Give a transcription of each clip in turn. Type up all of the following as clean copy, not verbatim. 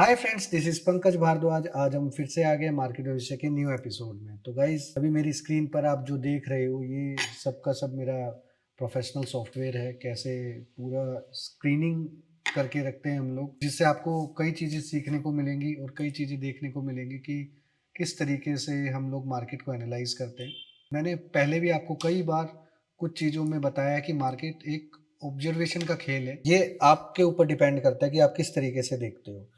Hi friends, this is Pankaj Bhardwaj. आज हम फिर से आ गए मार्केट भविष्य के न्यू एपिसोड में। तो गाइस, अभी मेरी स्क्रीन पर आप जो देख रहे हो ये सब का सब मेरा प्रोफेशनल सॉफ्टवेयर है। कैसे पूरा स्क्रीनिंग करके रखते हैं हम लोग, जिससे आपको कई चीज़ें सीखने को मिलेंगी और कई चीज़ें देखने को मिलेंगी कि किस तरीके से हम लोग मार्केट को एनालाइज करते हैं। मैंने पहले भी आपको कई बार कुछ चीज़ों में बताया कि मार्केट एक ऑब्जर्वेशन का खेल है। ये आपके ऊपर डिपेंड करता है कि आप किस तरीके से देखते हो।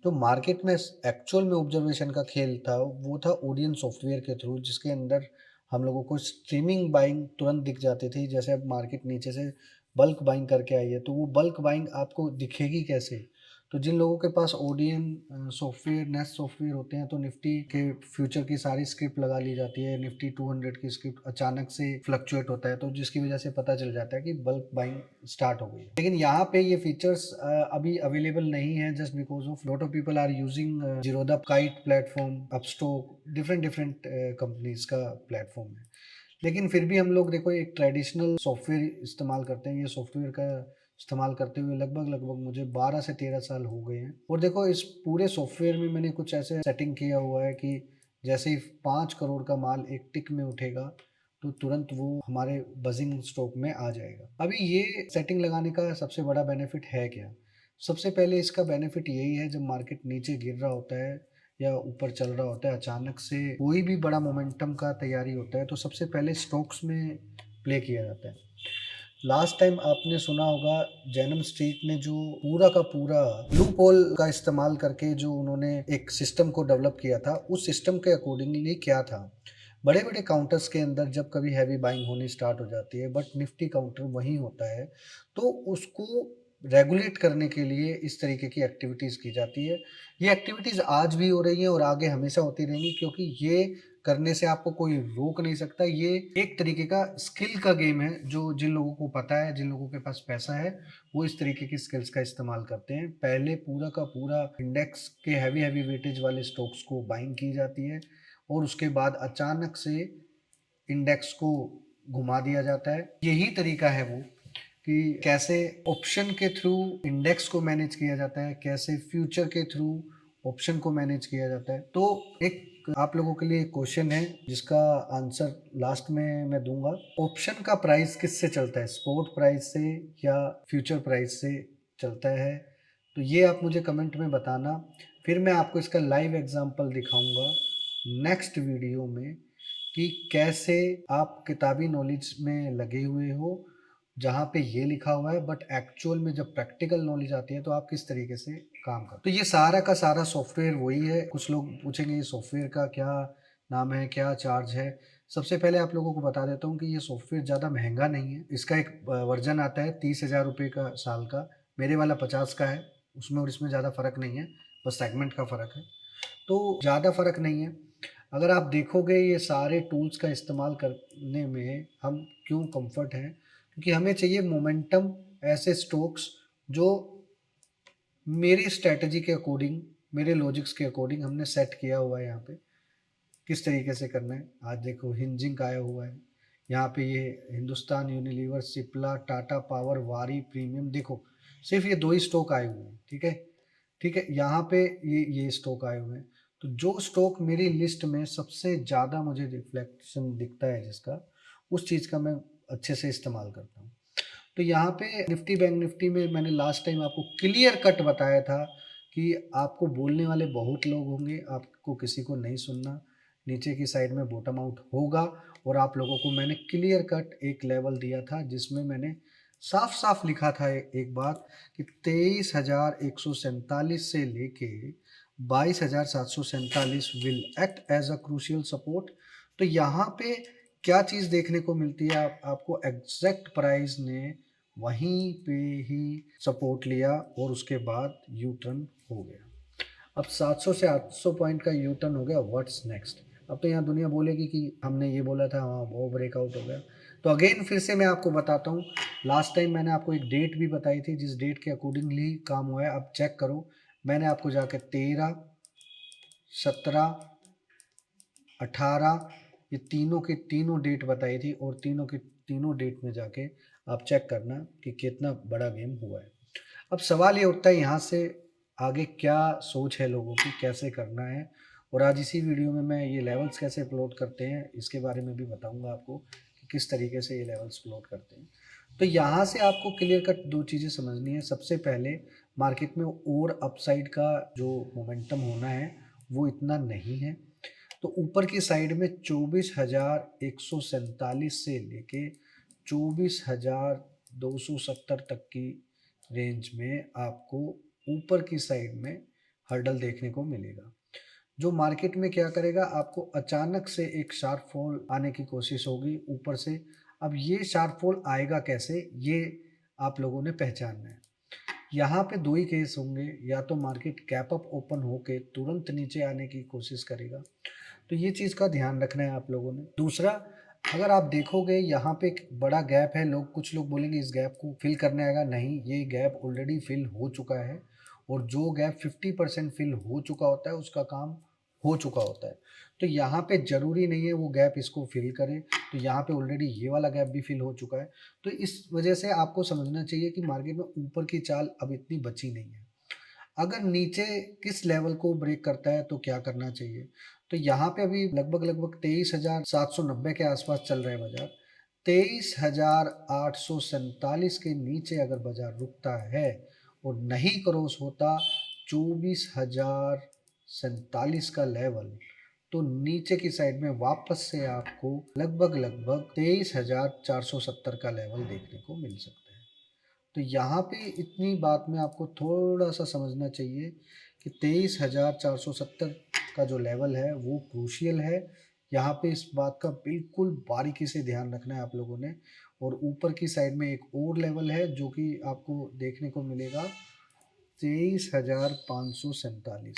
जो मार्केट में एक्चुअल में ऑब्जर्वेशन का खेल था, वो था ओडियन सॉफ्टवेयर के थ्रू, जिसके अंदर हम लोगों को स्ट्रीमिंग बाइंग तुरंत दिख जाती थी। जैसे अब मार्केट नीचे से बल्क बाइंग करके आई है, तो वो बल्क बाइंग आपको दिखेगी कैसे? तो जिन लोगों के पास ओडियन सॉफ्टवेयर, नेस्ट सॉफ्टवेयर होते हैं, तो निफ्टी के फ्यूचर की सारी स्क्रिप्ट लगा ली जाती है। निफ्टी 200 की स्क्रिप्ट अचानक से फ्लक्चुएट होता है, तो जिसकी वजह से पता चल जाता है कि बल्क बाइंग स्टार्ट हो गई है। लेकिन यहाँ पे ये फीचर्स अभी अवेलेबल नहीं है, just because of lot of people are using Zerodha, Kite platform, Upstox, different different companies का प्लेटफॉर्म है। लेकिन फिर भी हम लोग देखो एक ट्रेडिशनल सॉफ्टवेयर इस्तेमाल करते हैं। ये सॉफ्टवेयर का इस्तेमाल करते हुए लगभग लगभग मुझे 12 से 13 साल हो गए हैं। और देखो, इस पूरे सॉफ्टवेयर में मैंने कुछ ऐसे सेटिंग किया हुआ है कि जैसे ही 5 करोड़ का माल एक टिक में उठेगा, तो तुरंत वो हमारे बजिंग स्टॉक में आ जाएगा। अभी ये सेटिंग लगाने का सबसे बड़ा बेनिफिट है क्या? सबसे पहले इसका बेनिफिट यही है, जब मार्केट नीचे गिर रहा होता है या ऊपर चल रहा होता है, अचानक से कोई भी बड़ा मोमेंटम का तैयारी होता है, तो सबसे पहले स्टॉक्स में प्ले किया जाता है। लास्ट टाइम आपने सुना होगा, जैनम स्ट्रीट ने जो पूरा का पूरा लूप होल का इस्तेमाल करके जो उन्होंने एक सिस्टम को डेवलप किया था, उस सिस्टम के अकॉर्डिंगली क्या था, बड़े बड़े काउंटर्स के अंदर जब कभी हैवी बाइंग होनी स्टार्ट हो जाती है, बट निफ्टी काउंटर वहीं होता है, तो उसको रेगुलेट करने के लिए इस तरीके की एक्टिविटीज़ की जाती है। ये एक्टिविटीज़ आज भी हो रही हैं और आगे हमेशा होती रहेंगी, क्योंकि ये करने से आपको कोई रोक नहीं सकता। ये एक तरीके का स्किल का गेम है, जो जिन लोगों को पता है, जिन लोगों के पास पैसा है, वो इस तरीके की स्किल्स का इस्तेमाल करते हैं। पहले पूरा का पूरा इंडेक्स के हैवी हैवी वेटेज वाले स्टॉक्स को बाइंग की जाती है, और उसके बाद अचानक से इंडेक्स को घुमा दिया जाता है। यही तरीका है वो, कि कैसे ऑप्शन के थ्रू इंडेक्स को मैनेज किया जाता है, कैसे फ्यूचर के थ्रू ऑप्शन को मैनेज किया जाता है। तो एक आप लोगों के लिए क्वेश्चन है, जिसका आंसर लास्ट में मैं दूंगा। ऑप्शन का प्राइस किससे चलता है, स्पॉट प्राइस से या फ्यूचर प्राइस से चलता है? तो ये आप मुझे कमेंट में बताना। फिर मैं आपको इसका लाइव एग्जांपल दिखाऊंगा नेक्स्ट वीडियो में, कि कैसे आप किताबी नॉलेज में लगे हुए हो, जहाँ पे ये लिखा हुआ है, बट एक्चुअल में जब प्रैक्टिकल नॉलेज आती है, तो आप किस तरीके से काम करते हो। तो ये सारा का सारा सॉफ्टवेयर वही है। कुछ लोग पूछेंगे ये सॉफ्टवेयर का क्या नाम है, क्या चार्ज है। सबसे पहले आप लोगों को बता देता हूँ कि ये सॉफ्टवेयर ज़्यादा महंगा नहीं है। इसका एक वर्जन आता है 30,000 रुपये का साल का। मेरे वाला 50 का है। उसमें और इसमें ज़्यादा फ़र्क नहीं है, बस सेगमेंट का फ़र्क है। तो ज़्यादा फ़र्क नहीं है। अगर आप देखोगे, ये सारे टूल्स का इस्तेमाल करने में हम क्यों कंफर्ट हैं, क्योंकि हमें चाहिए मोमेंटम, ऐसे स्टॉक्स जो मेरी स्ट्रैटेजी के अकॉर्डिंग, मेरे लॉजिक्स के अकॉर्डिंग हमने सेट किया हुआ है। यहाँ पे किस तरीके से करना है, आज देखो हिंजिंग आया हुआ है यहाँ पे। ये हिंदुस्तान यूनिलीवर, सिप्ला, टाटा पावर, वारी, प्रीमियम, देखो सिर्फ ये दो ही स्टॉक आए हुए हैं। ठीक है, ठीक है, यहाँ पे ये स्टॉक आए हुए हैं। तो जो स्टॉक मेरी लिस्ट में सबसे ज़्यादा मुझे रिफ्लेक्शन दिखता है, जिसका, उस चीज़ का मैं अच्छे से इस्तेमाल करता हूँ। तो यहाँ पे निफ्टी बैंक निफ्टी में मैंने लास्ट टाइम आपको क्लियर कट बताया था कि आपको बोलने वाले बहुत लोग होंगे, आपको किसी को नहीं सुनना। नीचे की साइड में बॉटम आउट होगा, और आप लोगों को मैंने क्लियर कट एक लेवल दिया था, जिसमें मैंने साफ साफ लिखा था एक बात, कि 23,147 से लेके 22,747 will act as a crucial support. तो यहाँ पे क्या चीज़ देखने को मिलती है, आपको एग्जैक्ट प्राइस ने वहीं पे ही सपोर्ट लिया, और उसके बाद यू टर्न हो गया। अब 700 से 800 पॉइंट का यू टर्न हो गया, व्हाट्स नेक्स्ट? अब तो यहाँ दुनिया बोलेगी कि हमने ये बोला था, हाँ वो ब्रेकआउट हो गया। तो अगेन फिर से मैं आपको बताता हूँ, लास्ट टाइम मैंने आपको एक डेट भी बताई थी, जिस डेट के अकॉर्डिंगली काम हुआ है। अब चेक करो, मैंने आपको जाके 13, 17, 18, ये तीनों के तीनों डेट बताई थी, और तीनों के तीनों डेट में जाके आप चेक करना कि कितना बड़ा गेम हुआ है। अब सवाल ये उठता है यहाँ से, आगे क्या सोच है लोगों की, कैसे करना है। और आज इसी वीडियो में मैं ये लेवल्स कैसे प्लॉट करते हैं इसके बारे में भी बताऊंगा आपको कि किस तरीके से ये लेवल्स प्लॉट करते हैं। तो यहाँ से आपको क्लियर कट दो चीज़ें समझनी है। सबसे पहले मार्केट में और अपसाइड का जो मोमेंटम होना है वो इतना नहीं है। तो ऊपर की साइड में 24,147 से लेके 24,270 तक की रेंज में आपको ऊपर की साइड में हर्डल देखने को मिलेगा, जो मार्केट में क्या करेगा, आपको अचानक से एक शार्प फॉल आने की कोशिश होगी ऊपर से। अब ये शार्प फॉल आएगा कैसे, ये आप लोगों ने पहचानना है। यहाँ पे दो ही केस होंगे, या तो मार्केट गैप अप ओपन होके तुरंत नीचे आने की कोशिश करेगा, तो ये चीज़ का ध्यान रखना है आप लोगों ने। दूसरा, अगर आप देखोगे यहाँ पे एक बड़ा गैप है, कुछ लोग बोलेंगे इस गैप को फिल करने आएगा, नहीं, ये गैप ऑलरेडी फिल हो चुका है। और जो गैप 50% फिल हो चुका होता है उसका काम हो चुका होता है। तो यहाँ पे ज़रूरी नहीं है वो गैप इसको फिल करे, तो यहाँ पे ऑलरेडी ये वाला गैप भी फिल हो चुका है। तो इस वजह से आपको समझना चाहिए कि मार्केट में ऊपर की चाल अब इतनी बची नहीं है। अगर नीचे किस लेवल को ब्रेक करता है तो क्या करना चाहिए, तो यहाँ पे अभी लगभग लगभग 23,790 के आसपास चल रहा है बाजार। 23,847 के नीचे अगर बाजार रुकता है और नहीं क्रॉस होता 24,047 का लेवल, तो नीचे की साइड में वापस से आपको लगभग लगभग 23,470 का लेवल देखने को मिल सकता है। तो यहाँ पे इतनी बात में आपको थोड़ा सा समझना चाहिए कि 23,470 का जो लेवल है वो क्रूशियल है। यहाँ पे इस बात का बिल्कुल बारीकी से ध्यान रखना है आप लोगों ने। और ऊपर की साइड में एक और लेवल है जो कि आपको देखने को मिलेगा 23,547।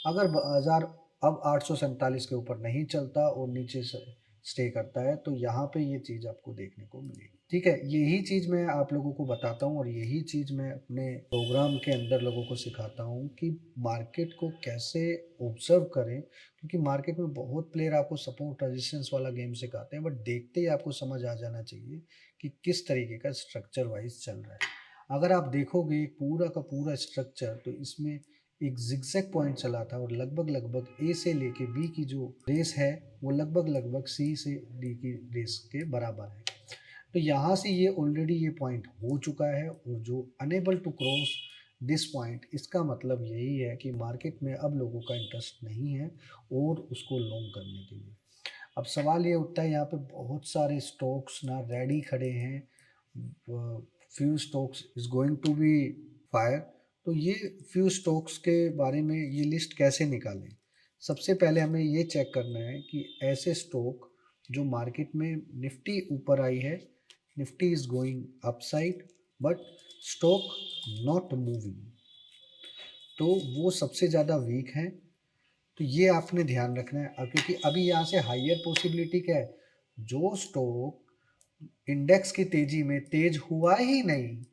अगर बाजार अब 847 के ऊपर नहीं चलता और नीचे से स्टे करता है तो यहाँ पे ये चीज़ आपको देखने को मिलेगी। ठीक है, यही चीज़ मैं आप लोगों को बताता हूँ और यही चीज़ मैं अपने प्रोग्राम के अंदर लोगों को सिखाता हूँ कि मार्केट को कैसे ऑब्जर्व करें। क्योंकि मार्केट में बहुत प्लेयर आपको सपोर्ट रेजिस्टेंस वाला गेम सिखाते हैं, बट देखते ही आपको समझ आ जाना चाहिए कि किस तरीके का स्ट्रक्चर वाइज चल रहा है। अगर आप देखोगे पूरा का पूरा स्ट्रक्चर, तो इसमें एक जिगजैग पॉइंट चला था और लगभग लगभग ए से लेके बी की जो रेस है वो लगभग लगभग सी से डी की रेस के बराबर है। तो यहाँ से ये ऑलरेडी ये पॉइंट हो चुका है और जो unable to cross this point, इसका मतलब यही है कि मार्केट में अब लोगों का इंटरेस्ट नहीं है और उसको लॉन्ग करने के लिए। अब सवाल ये उठता है, यहाँ पे बहुत सारे स्टॉक्स ना रेडी खड़े हैं, few stocks is going to be fire. तो ये फ्यू स्टॉक्स के बारे में ये लिस्ट कैसे निकालें। सबसे पहले हमें ये चेक करना है कि ऐसे स्टॉक जो मार्केट में निफ्टी ऊपर आई है, Nifty is going upside but stock not moving, तो वो सबसे ज़्यादा वीक हैं। तो ये आपने ध्यान रखना है। क्योंकि अभी यहाँ से हाइयर पॉसिबिलिटी क्या है, जो स्टॉक इंडेक्स की तेजी में तेज हुआ ही नहीं,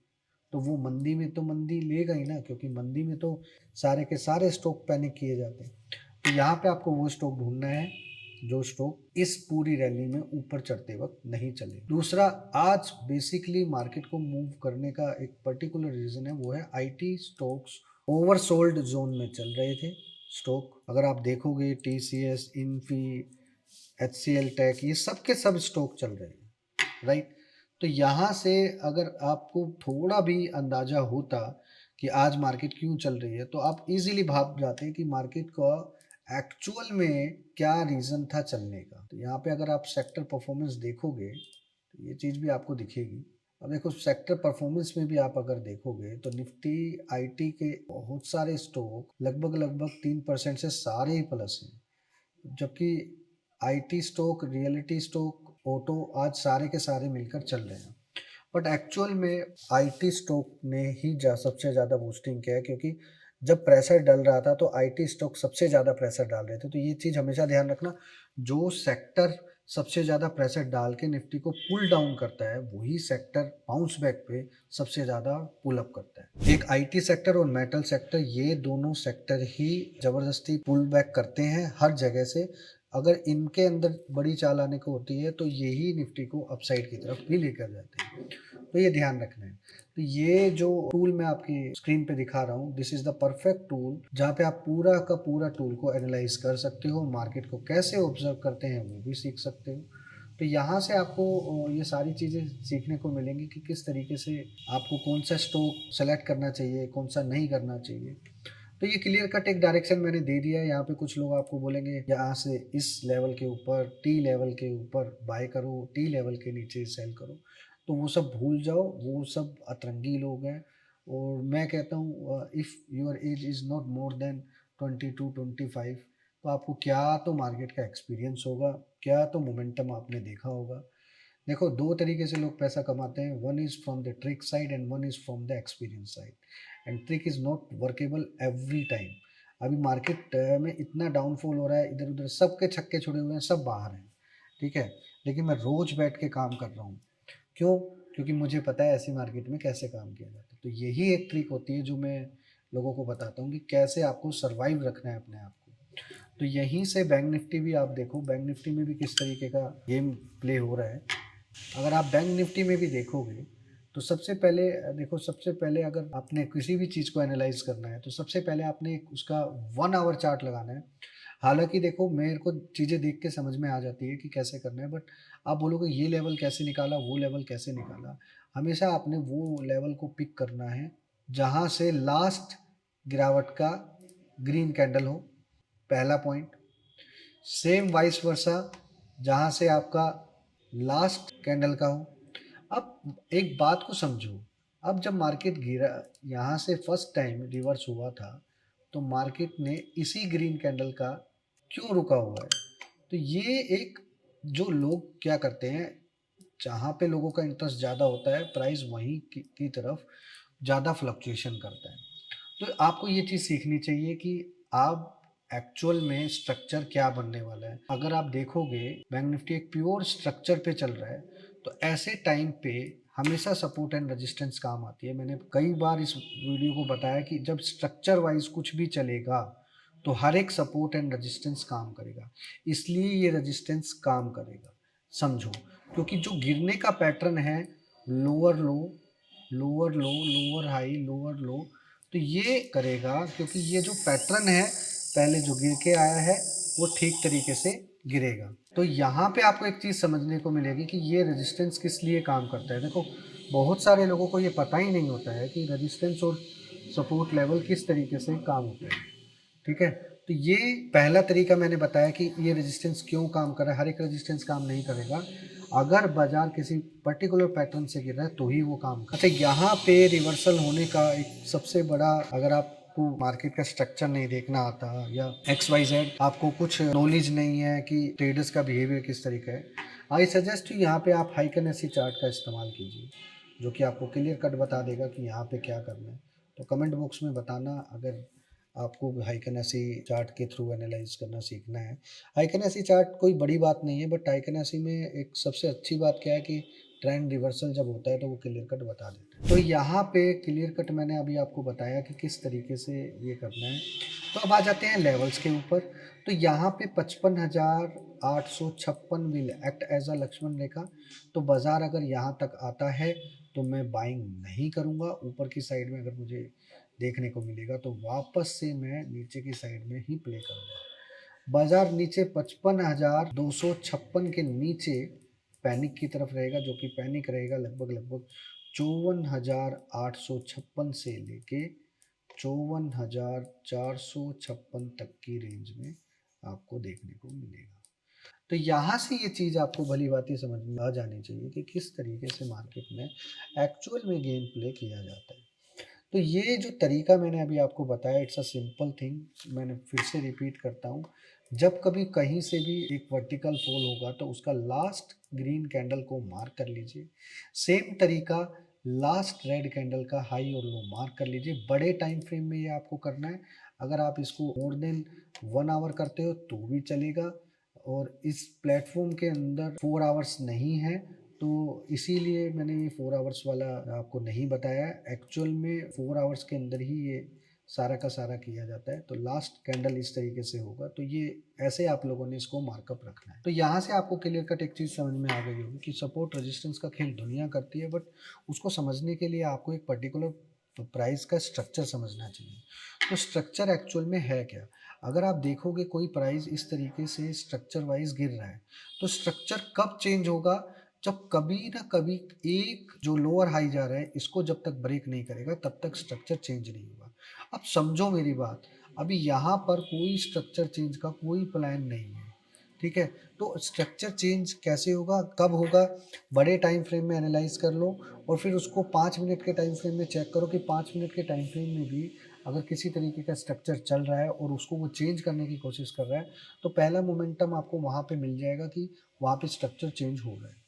तो वो मंदी में तो मंदी लेगा ही ना, क्योंकि मंदी में तो सारे के सारे स्टॉक पैनिक किए जाते हैं। तो यहाँ पे आपको वो स्टॉक ढूंढना है जो स्टॉक इस पूरी रैली में ऊपर चढ़ते वक्त नहीं चले। दूसरा, आज बेसिकली मार्केट को मूव करने का एक पर्टिकुलर रीजन है, वो है आईटी स्टॉक्स ओवरसोल्ड जोन में चल रहे थे स्टॉक। अगर आप देखोगे टीसीएस, इन्फी, एचसीएल टेक, ये सब के सब स्टॉक चल रहे हैं, राइट। तो यहाँ से अगर आपको थोड़ा भी अंदाजा होता कि आज मार्केट क्यों चल रही है, तो आप इजीली भाप जाते हैं कि मार्केट का एक्चुअल में क्या रीज़न था चलने का। तो यहाँ पे अगर आप सेक्टर परफॉर्मेंस देखोगे तो ये चीज़ भी आपको दिखेगी। अब देखो, सेक्टर परफॉर्मेंस में भी आप अगर देखोगे तो निफ्टी आईटी के बहुत सारे स्टॉक लगभग लगभग 3% से सारे ही प्लस हैं, जबकि IT stock, reality stock, auto आज सारे के सारे मिलकर चल रहे हैं। बट एक्चुअल में आईटी स्टॉक ने ही सबसे ज़्यादा बूस्टिंग किया है, क्योंकि जब प्रेशर डल रहा था तो आईटी स्टॉक सबसे ज़्यादा प्रेशर डाल रहे थे। तो ये चीज़ हमेशा ध्यान रखना, जो सेक्टर सबसे ज़्यादा प्रेशर डाल के निफ्टी को पुल डाउन करता है वही सेक्टर बाउंस बैक पे सबसे ज़्यादा पुल अप करता है। एक आईटी सेक्टर और मेटल सेक्टर, ये दोनों सेक्टर ही ज़बरदस्ती पुल बैक करते हैं हर जगह से। अगर इनके अंदर बड़ी चाल आने को होती है तो यही निफ्टी को अपसाइड की तरफ भी लेकर जाते हैं। तो ये ध्यान रखना है। तो ये जो टूल मैं आपकी स्क्रीन पे दिखा रहा हूँ, this is the perfect tool जहाँ पे आप पूरा का पूरा टूल को एनालाइज कर सकते हो, मार्केट को कैसे ऑब्जर्व करते हैं वो भी सीख सकते हो। तो यहाँ से आपको ये सारी चीज़ें सीखने को मिलेंगी कि किस तरीके से आपको कौन सा स्टॉक सेलेक्ट करना चाहिए, कौन सा नहीं करना चाहिए। तो ये क्लियर कट एक डायरेक्शन मैंने दे दिया है। यहाँ पे कुछ लोग आपको बोलेंगे यहाँ से इस लेवल के ऊपर, टी लेवल के ऊपर बाय करो, टी लेवल के नीचे सेल करो। तो वो सब भूल जाओ, वो सब अतरंगी लोग हैं। और मैं कहता हूँ if your age is not more than 22-25, तो आपको क्या तो मार्केट का एक्सपीरियंस होगा, क्या तो मोमेंटम आपने देखा होगा। देखो, 2 तरीके से लोग पैसा कमाते हैं, one is from the trick side and one is from the experience side, and trick is not workable every time. अभी मार्केट में इतना डाउनफॉल हो रहा है, इधर-उधर सबके छक्के छुड़े हुए हैं, सब बाहर हैं, ठीक है? लेकिन मैं रोज़ बैठ के काम कर रहा हूँ। क्यों? क्योंकि मुझे पता है ऐसी मार्केट में कैसे काम किया जाता है। तो यही एक ट्रिक होती है जो मैं लोगों को बताता हूँ कि कैसे आपको सर्वाइव रखना है अपने आप को। तो यहीं से बैंक निफ्टी भी आप देखो, बैंक निफ्टी में भी किस तरीके का गेम प्ले हो रहा है। अगर आप बैंक निफ्टी में भी देखोगे तो सबसे पहले देखो, सबसे पहले अगर आपने किसी भी चीज़ को एनालाइज करना है तो सबसे पहले आपने एक उसका 1 आवर चार्ट लगाना है। हालांकि देखो, मेरे को चीज़ें देख के समझ में आ जाती है कि कैसे करना है, बट आप बोलोगे ये लेवल कैसे निकाला, वो लेवल कैसे निकाला। हमेशा आपने वो लेवल को पिक करना है जहाँ से लास्ट गिरावट का ग्रीन कैंडल हो, पहला पॉइंट। सेम वाइस वर्सा, जहाँ से आपका लास्ट कैंडल का हो। अब एक बात को समझो, अब जब मार्केट गिरा, यहाँ से फर्स्ट टाइम रिवर्स हुआ था, तो मार्केट ने इसी ग्रीन कैंडल का क्यों रुका हुआ है? तो ये एक, जो लोग क्या करते हैं, जहाँ पे लोगों का इंटरेस्ट ज़्यादा होता है, प्राइस वहीं की तरफ ज़्यादा फ्लक्चुएशन करता है। तो आपको ये चीज़ सीखनी चाहिए कि आप एक्चुअल में स्ट्रक्चर क्या बनने वाला है। अगर आप देखोगे बैंक निफ्टी एक प्योर स्ट्रक्चर पे चल रहा है, तो ऐसे टाइम पे हमेशा सपोर्ट एंड रेजिस्टेंस काम आती है। मैंने कई बार इस वीडियो को बताया कि जब स्ट्रक्चर वाइज कुछ भी चलेगा तो हर एक सपोर्ट एंड रेजिस्टेंस काम करेगा, इसलिए ये रेजिस्टेंस काम करेगा, समझो। क्योंकि जो गिरने का पैटर्न है, लोअर लो, लोअर लो, लोअर हाई, लोअर लो, तो ये करेगा क्योंकि ये जो पैटर्न है, पहले जो गिर के आया है वो ठीक तरीके से गिरेगा। तो यहाँ पे आपको एक चीज़ समझने को मिलेगी कि ये रेजिस्टेंस किस लिए काम करता है। देखो, बहुत सारे लोगों को ये पता ही नहीं होता है कि रेजिस्टेंस और सपोर्ट लेवल किस तरीके से काम होता है, ठीक है? तो ये पहला तरीका मैंने बताया कि ये रेजिस्टेंस क्यों काम कर रहा है। हर एक रेजिस्टेंस काम नहीं करेगा, अगर बाजार किसी पर्टिकुलर पैटर्न से गिर रहा है तो ही वो काम कर। अच्छा, यहाँ पे रिवर्सल होने का एक सबसे बड़ा, अगर आपको मार्केट का स्ट्रक्चर नहीं देखना आता या XYZ आपको कुछ नॉलेज नहीं है कि ट्रेडर्स का बिहेवियर किस तरीका है, आई सजेस्ट यहाँ पे आप हाइकनेसी चार्ट का इस्तेमाल कीजिए, जो कि आपको क्लियर कट बता देगा कि यहाँ पे क्या करना है। तो कमेंट बॉक्स में बताना अगर आपको हाइकनेसी चार्ट के थ्रू एनालाइज करना सीखना है। हाइकनेसी चार्ट कोई बड़ी बात नहीं है, बट हाइकनेसी में एक सबसे अच्छी बात क्या है कि ट्रेंड रिवर्सल जब होता है तो वो क्लियर कट बता देता है। तो यहाँ पे क्लियर कट मैंने अभी आपको बताया कि किस तरीके से ये करना है। तो अब आ जाते हैं लेवल्स के ऊपर। तो यहाँ पे 55,856 will act as a Lakshman rekha. तो बाजार अगर यहाँ तक आता है तो मैं बाइंग नहीं करूँगा। ऊपर की साइड में अगर मुझे देखने को मिलेगा तो वापस से मैं नीचे की साइड में ही प्ले करूँगा। बाजार नीचे 55,256 के नीचे पैनिक की तरफ रहेगा, जो कि पैनिक रहेगा लगभग लगभग 54,856 से लेके 54,456 तक की रेंज में आपको देखने को मिलेगा। तो यहाँ से ये चीज़ आपको भली भांति समझ में आ जानी चाहिए कि किस तरीके से मार्केट में एक्चुअल में गेम प्ले किया जाता है। तो ये जो तरीका मैंने अभी आपको बताया, इट्स अ सिंपल थिंग। मैंने फिर से रिपीट करता हूँ, जब कभी कहीं से भी एक वर्टिकल फॉल होगा तो उसका लास्ट ग्रीन कैंडल को मार्क कर लीजिए। सेम तरीका लास्ट रेड कैंडल का हाई और लो मार्क कर लीजिए। बड़े टाइम फ्रेम में ये आपको करना है। अगर आप इसको मोर देन 1 आवर करते हो तो भी चलेगा, और इस प्लेटफॉर्म के अंदर 4 आवर्स नहीं है, तो इसीलिए मैंने ये 4 आवर्स वाला आपको नहीं बताया। एक्चुअल में 4 आवर्स के अंदर ही ये सारा का सारा किया जाता है। तो लास्ट कैंडल इस तरीके से होगा, तो ये ऐसे आप लोगों ने इसको मार्कअप रखना है। तो यहाँ से आपको क्लियर कट एक चीज़ समझ में आ गई होगी कि सपोर्ट रेजिस्टेंस का खेल दुनिया करती है, बट उसको समझने के लिए आपको एक पर्टिकुलर प्राइस का स्ट्रक्चर समझना चाहिए। तो स्ट्रक्चर एक्चुअल में है क्या? अगर आप देखोगे कोई प्राइस इस तरीके से स्ट्रक्चर वाइज गिर रहा है, तो स्ट्रक्चर कब चेंज होगा? जब कभी ना कभी एक जो लोअर हाई जा रहा है इसको जब तक ब्रेक नहीं करेगा तब तक स्ट्रक्चर चेंज नहीं होगा। अब समझो मेरी बात, अभी यहाँ पर कोई स्ट्रक्चर चेंज का कोई प्लान नहीं है, ठीक है? तो स्ट्रक्चर चेंज कैसे होगा, कब होगा? बड़े टाइम फ्रेम में एनालाइज कर लो और फिर उसको 5 मिनट के टाइम फ्रेम में चेक करो कि 5 मिनट के टाइम फ्रेम में भी अगर किसी तरीके का स्ट्रक्चर चल रहा है और उसको वो चेंज करने की कोशिश कर रहा है, तो पहला मोमेंटम आपको वहाँ पे मिल जाएगा कि वहाँ पे स्ट्रक्चर चेंज हो रहा है,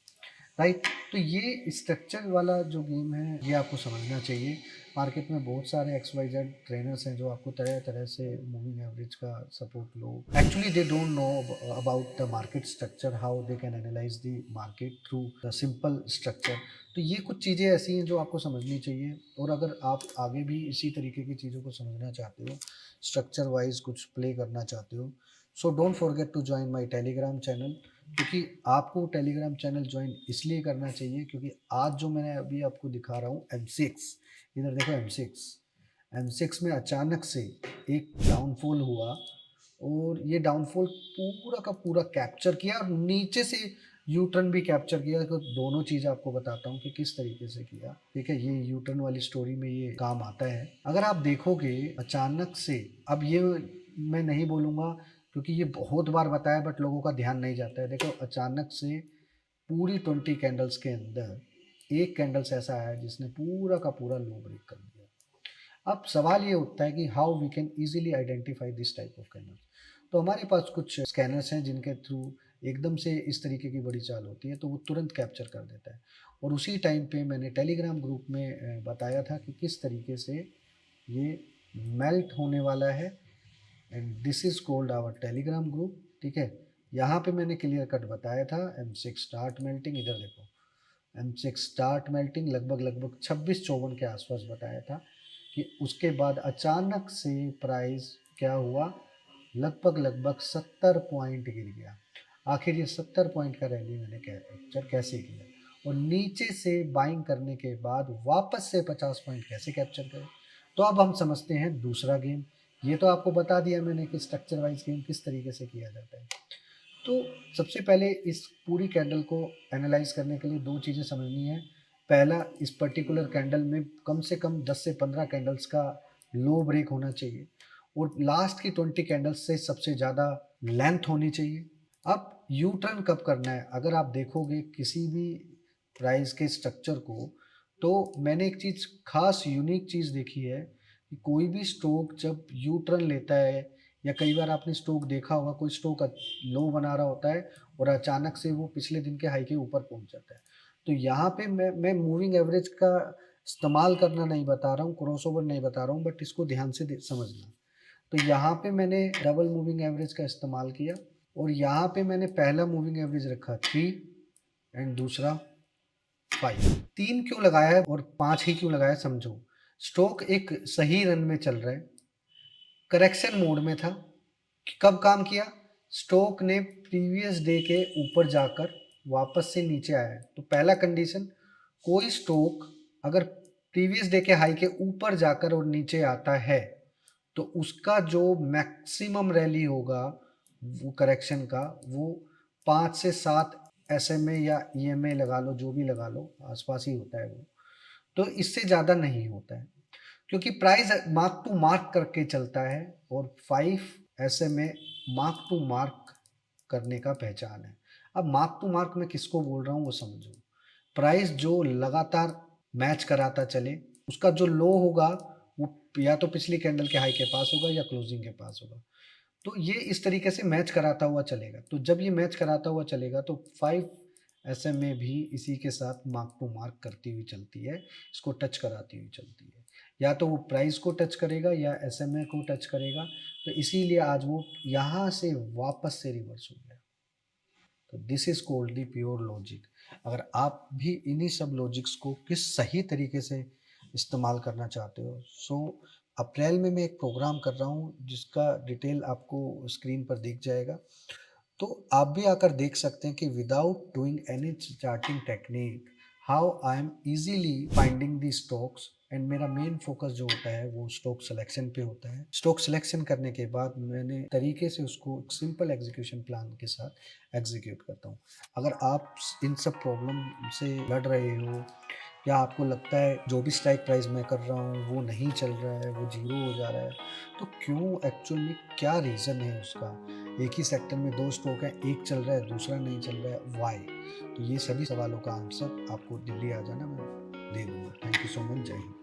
राइट? तो ये स्ट्रक्चर वाला जो गेम है ये आपको समझना चाहिए। मार्केट में बहुत सारे एक्स वाई जेड ट्रेनर्स हैं जो आपको तरह तरह से मूविंग एवरेज का support low, actually they don't know about the market structure, how they can analyse the market through the simple structure. तो ये कुछ चीज़ें ऐसी हैं जो आपको समझनी चाहिए, और अगर आप आगे भी इसी तरीके की चीज़ों को समझना चाहते हो, स्ट्रक्चर वाइज कुछ प्ले करना चाहते हो, so don't forget to join my Telegram channel. क्योंकि आपको टेलीग्राम चैनल ज्वाइन इसलिए करना चाहिए क्योंकि आज जो मैंने अभी आपको दिखा रहा हूँ M6, इधर देखो M6 में अचानक से एक डाउनफॉल हुआ, और ये डाउनफॉल पूरा का पूरा कैप्चर किया और नीचे से यू टर्न भी कैप्चर किया। तो दोनों चीज़ आपको बताता हूँ कि किस तरीके से किया, ठीक है? ये यू टर्न वाली स्टोरी में ये काम आता है। अगर आप देखोगे अचानक से, अब ये मैं नहीं बोलूँगा क्योंकि ये बहुत बार बताया बट लोगों का ध्यान नहीं जाता है। देखो अचानक से पूरी 20 कैंडल्स के अंदर एक कैंडल्स ऐसा आया जिसने पूरा का पूरा लो ब्रेक कर दिया। अब सवाल ये उठता है कि how we can easily identify this type of candles. तो हमारे पास कुछ स्कैनर्स हैं जिनके थ्रू एकदम से इस तरीके की बड़ी चाल होती है तो वो तुरंत कैप्चर कर देता है। और उसी टाइम पे मैंने टेलीग्राम ग्रुप में बताया था कि किस तरीके से ये मेल्ट होने वाला है, and this is called our Telegram group, ठीक है? यहाँ पे मैंने क्लियर कट बताया था M6 स्टार्ट मेल्टिंग, इधर देखो M6 स्टार्ट मेल्टिंग लगभग 26-54 के आसपास बताया था कि उसके बाद अचानक से प्राइस क्या हुआ, लगभग 70 पॉइंट गिर गया। आखिर ये 70 पॉइंट का रैली मैंने कैप्चर कैसे किया, और नीचे से बाइंग करने के बाद वापस से 50 पॉइंट कैसे कैप्चर करें। तो अब हम समझते हैं दूसरा गेम। ये तो आपको बता दिया मैंने कि स्ट्रक्चर वाइज गेम किस तरीके से किया जाता है। तो सबसे पहले इस पूरी कैंडल को एनालाइज करने के लिए दो चीज़ें समझनी है। पहला, इस पर्टिकुलर कैंडल में कम से कम 10 से 15 कैंडल्स का लो ब्रेक होना चाहिए, और लास्ट की 20 कैंडल्स से सबसे ज़्यादा लेंथ होनी चाहिए। अब यू टर्न कब करना है? अगर आप देखोगे किसी भी प्राइस के स्ट्रक्चर को, तो मैंने एक चीज़ खास यूनिक चीज़ देखी है कि कोई भी स्टॉक जब यू टर्न लेता है, या कई बार आपने स्टॉक देखा होगा कोई स्टॉक लो बना रहा होता है और अचानक से वो पिछले दिन के हाई के ऊपर पहुंच जाता है। तो यहाँ पे मैं मूविंग एवरेज का इस्तेमाल करना नहीं बता रहा हूँ, क्रॉसओवर नहीं बता रहा हूँ, बट इसको ध्यान से समझना। तो यहाँ पे मैंने डबल मूविंग एवरेज का इस्तेमाल किया, और यहाँ पे मैंने पहला मूविंग एवरेज रखा 3 एंड दूसरा 5। 3 क्यों लगाया है और 5 ही क्यों लगाया, समझो। स्टॉक एक सही रन में चल रहा है, करेक्शन मोड में था। कब काम किया? स्टॉक ने प्रीवियस डे के ऊपर जाकर वापस से नीचे आया है। तो पहला कंडीशन, कोई स्टॉक अगर प्रीवियस डे के हाई के ऊपर जाकर और नीचे आता है तो उसका जो मैक्सिमम रैली होगा वो करेक्शन का, वो 5 से 7 SMA या EMA लगा लो, जो भी लगा लो, आसपास ही होता है वो। तो इससे ज़्यादा नहीं होता है क्योंकि प्राइस मार्क टू मार्क करके चलता है, और 5 SMA मार्क टू मार्क करने का पहचान है। अब मार्क टू मार्क मैं किसको बोल रहा हूँ वो समझो। प्राइस जो लगातार मैच कराता चले, उसका जो लो होगा वो या तो पिछली कैंडल के हाई के पास होगा या क्लोजिंग के पास होगा। तो ये इस तरीके से मैच कराता हुआ चलेगा। तो जब ये मैच कराता हुआ चलेगा तो 5 SMA भी इसी के साथ मार्क टू मार्क करती हुई चलती है, इसको टच कराती हुई चलती है। या तो वो प्राइस को टच करेगा या SMA को टच करेगा। तो इसीलिए आज वो यहाँ से वापस से रिवर्स हो गया। तो this is called the pure logic. अगर आप भी इन्हीं सब लॉजिक्स को किस सही तरीके से इस्तेमाल करना चाहते हो, सो अप्रैल में मैं एक प्रोग्राम कर रहा हूँ जिसका डिटेल आपको स्क्रीन पर दिख जाएगा। तो आप भी आकर देख सकते हैं कि without doing any charting technique how I am easily finding the stocks. And मेरा मेन फोकस जो होता है वो स्टॉक सिलेक्शन पे होता है। स्टॉक सिलेक्शन करने के बाद मैंने तरीके से उसको सिंपल एग्जीक्यूशन प्लान के साथ एग्जीक्यूट करता हूँ। अगर आप इन सब प्रॉब्लम से लड़ रहे हो या आपको लगता है जो भी स्ट्राइक प्राइस मैं कर रहा हूँ वो नहीं चल रहा है, वो जीरो हो जा रहा है, तो क्यों, एक्चुअल में क्या रीज़न है उसका। एक ही सेक्टर में दो स्टॉक है, एक चल रहा है दूसरा नहीं चल रहा है, वाई। तो ये सभी सवालों का आंसर आपको दिल्ली आ जाना मैं दे दूंगा। Thank you so much. जय हिंद।